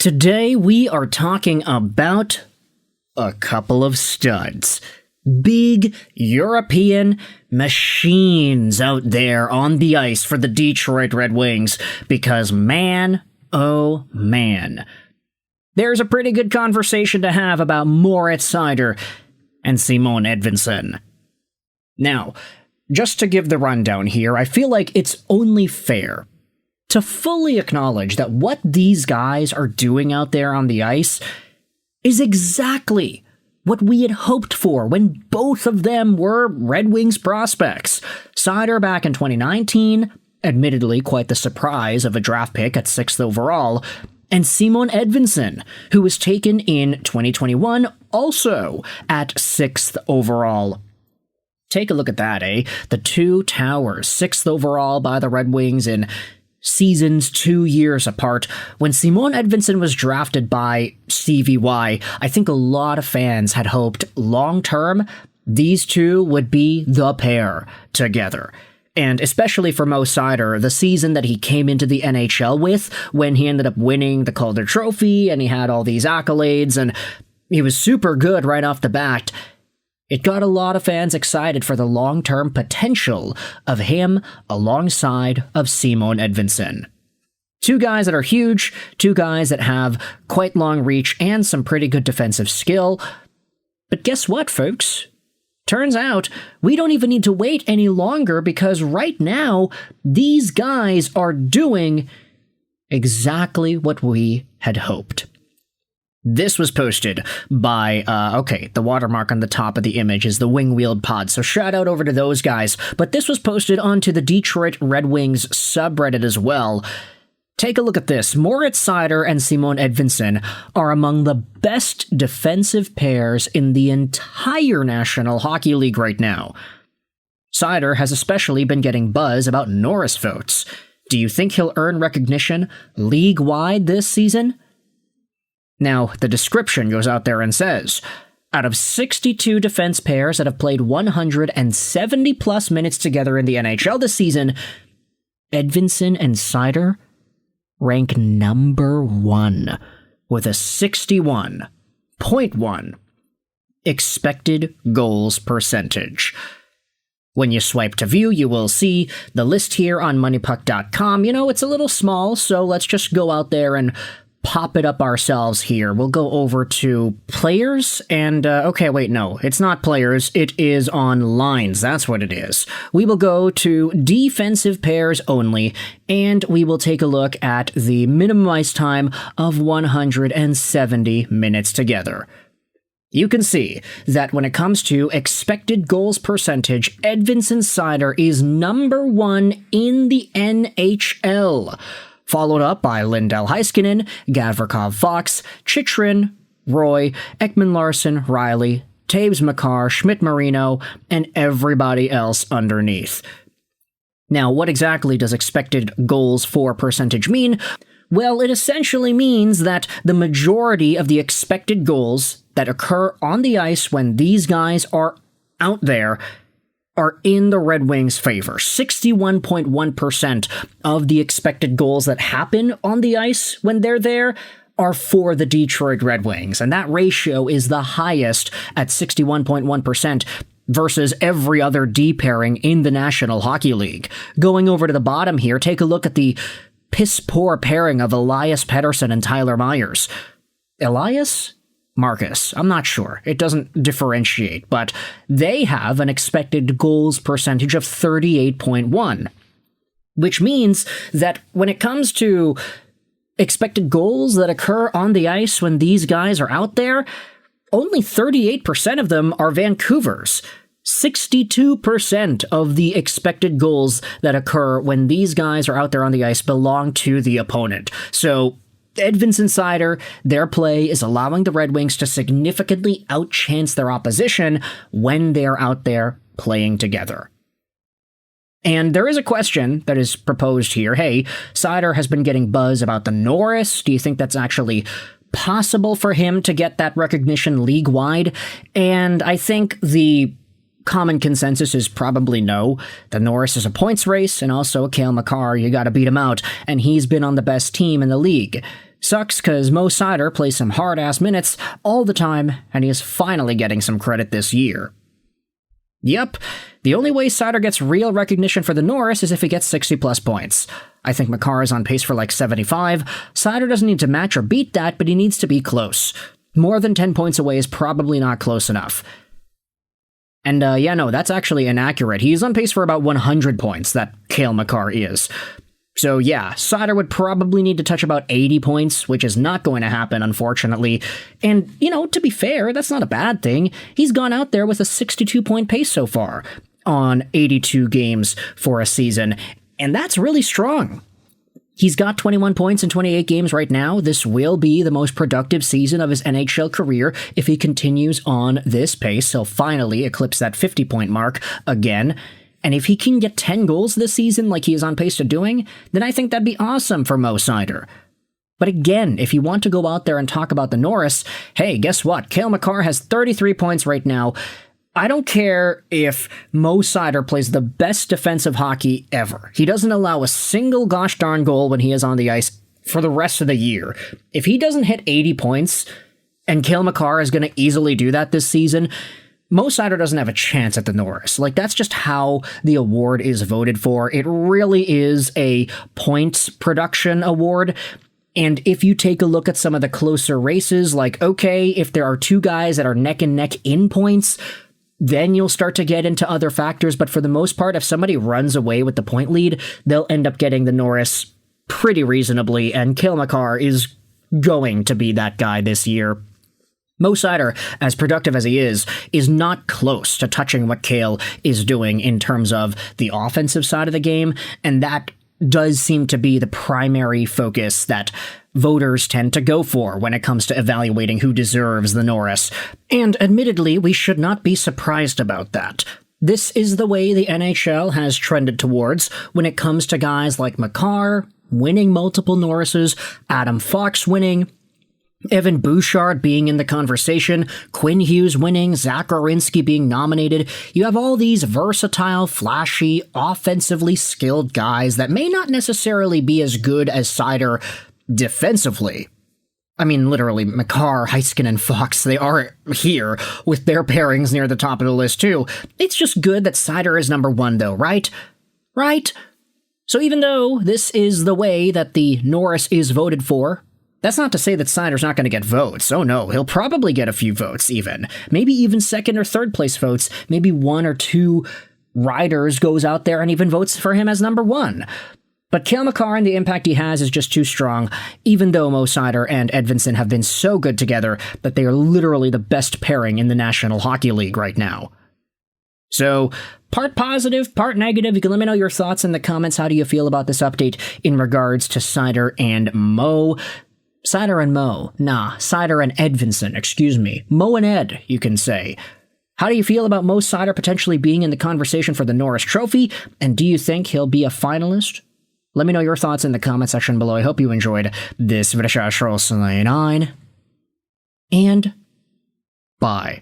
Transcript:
Today we are talking about a couple of studs. Big European machines out there on the ice for the Detroit Red Wings because man, oh man, there's a pretty good conversation to have about Moritz, Seider and Simon Edvinsson. Now, just to give the rundown here, I feel like it's only fair to fully acknowledge that what these guys are doing out there on the ice is exactly what we had hoped for when both of them were Red Wings prospects. Seider back in 2019, admittedly quite the surprise of a draft pick at 6th overall, and Simon Edvinsson, who was taken in 2021 also at 6th overall. Take a look at that, eh? The two towers, 6th overall by the Red Wings in seasons 2 years apart. When Simon Edvinsson was drafted by CVY, I think a lot of fans had hoped long-term these two would be the pair together. And especially for Mo Seider, the season that he came into the NHL with, when he ended up winning the Calder Trophy and he had all these accolades and he was super good right off the bat, it got a lot of fans excited for the long-term potential of him alongside of Simon Edvinsson. Two guys that are huge, two guys that have quite long reach and some pretty good defensive skill. But guess what, folks? Turns out we don't even need to wait any longer because right now these guys are doing exactly what we had hoped. This was posted by, the watermark on the top of the image is the Wing Wheeled Pod, so shout out over to those guys. But this was posted onto the Detroit Red Wings subreddit as well. Take a look at this. Moritz, Seider and Simon Edvinsson are among the best defensive pairs in the entire National Hockey League right now. Seider has especially been getting buzz about Norris votes. Do you think he'll earn recognition league-wide this season? Now, the description goes out there and says, out of 62 defense pairs that have played 170-plus minutes together in the NHL this season, Edvinsson and Seider rank number 1 with a 61.1 expected goals percentage. When you swipe to view, you will see the list here on moneypuck.com. You know, it's a little small, so let's just go out there and pop it up ourselves here. We'll go over to players and, it's not players, it is on lines, that's what it is. We will go to defensive pairs only, and we will take a look at the minimum ice time of 170 minutes together. You can see that when it comes to expected goals percentage, Edvinsson Seider is number 1 in the NHL. Followed up by Lindell Heiskanen, Gavrikov Fox, Chychrun, Roy, Ekman Larson, Riley, Taves Makar, Schmidt Marino, and everybody else underneath. Now, what exactly does expected goals for percentage mean? Well, it essentially means that the majority of the expected goals that occur on the ice when these guys are out there are in the Red Wings' favor. 61.1% of the expected goals that happen on the ice when they're there are for the Detroit Red Wings, and that ratio is the highest at 61.1% versus every other D pairing in the National Hockey League. Going over to the bottom here, take a look at the piss-poor pairing of Elias Pettersson and Tyler Myers. Elias? Marcus, I'm not sure. It doesn't differentiate, but they have an expected goals percentage of 38.1, which means that when it comes to expected goals that occur on the ice when these guys are out there, only 38% of them are Vancouver's. 62% of the expected goals that occur when these guys are out there on the ice belong to the opponent. So Edvinsson Seider, their play is allowing the Red Wings to significantly outchance their opposition when they're out there playing together. And there is a question that is proposed here. Hey, Seider has been getting buzz about the Norris. Do you think that's actually possible for him to get that recognition league-wide? And I think the common consensus is probably no. The Norris is a points race, and also Cale Makar, you gotta beat him out, and he's been on the best team in the league. Sucks because Mo Seider plays some hard-ass minutes all the time, and he is finally getting some credit this year. Yep, the only way Seider gets real recognition for the Norris is if he gets 60-plus points. I think Makar is on pace for like 75. Seider doesn't need to match or beat that, but he needs to be close. More than 10 points away is probably not close enough. And that's actually inaccurate. He's on pace for about 100 points, that Cale Makar is. So yeah, Seider would probably need to touch about 80 points, which is not going to happen, unfortunately. And, to be fair, that's not a bad thing. He's gone out there with a 62-point pace so far on 82 games for a season, and that's really strong. He's got 21 points in 28 games right now. This will be the most productive season of his NHL career. If he continues on this pace, he'll finally eclipse that 50-point mark again. And if he can get 10 goals this season like he is on pace to doing, then I think that'd be awesome for Mo Seider. But again, if you want to go out there and talk about the Norris, hey, guess what? Cale Makar has 33 points right now. I don't care if Mo Seider plays the best defensive hockey ever. He doesn't allow a single gosh darn goal when he is on the ice for the rest of the year. If he doesn't hit 80 points, and Cale Makar is going to easily do that this season, Mo Seider doesn't have a chance at the Norris. That's just how the award is voted for. It really is a points production award. And if you take a look at some of the closer races, if there are two guys that are neck and neck in points, then you'll start to get into other factors. But for the most part, if somebody runs away with the point lead, they'll end up getting the Norris pretty reasonably. And Cale Makar is going to be that guy this year. Mo Seider, as productive as he is not close to touching what Cale is doing in terms of the offensive side of the game, and that does seem to be the primary focus that voters tend to go for when it comes to evaluating who deserves the Norris. And admittedly, we should not be surprised about that. This is the way the NHL has trended towards when it comes to guys like Makar winning multiple Norrises, Adam Fox winning, Evan Bouchard being in the conversation, Quinn Hughes winning, Zach Werenski being nominated. You have all these versatile, flashy, offensively skilled guys that may not necessarily be as good as Seider defensively. I mean, literally, Makar, Heiskanen, and Fox, they are here with their pairings near the top of the list too. It's just good that Seider is number one though, right? Right? So even though this is the way that the Norris is voted for, that's not to say that Seider's not going to get votes. Oh no, he'll probably get a few votes even. Maybe even second or third place votes. Maybe one or two riders goes out there and even votes for him as number one. But Cale Makar and the impact he has is just too strong, even though Mo Seider and Edvinsson have been so good together that they are literally the best pairing in the National Hockey League right now. So, part positive, part negative. You can let me know your thoughts in the comments. How do you feel about this update in regards to Seider and Mo? Seider and Mo. Seider and Edvinsson, excuse me. Mo and Ed, you can say. How do you feel about Mo Seider potentially being in the conversation for the Norris Trophy? And do you think he'll be a finalist? Let me know your thoughts in the comment section below. I hope you enjoyed this video. And bye.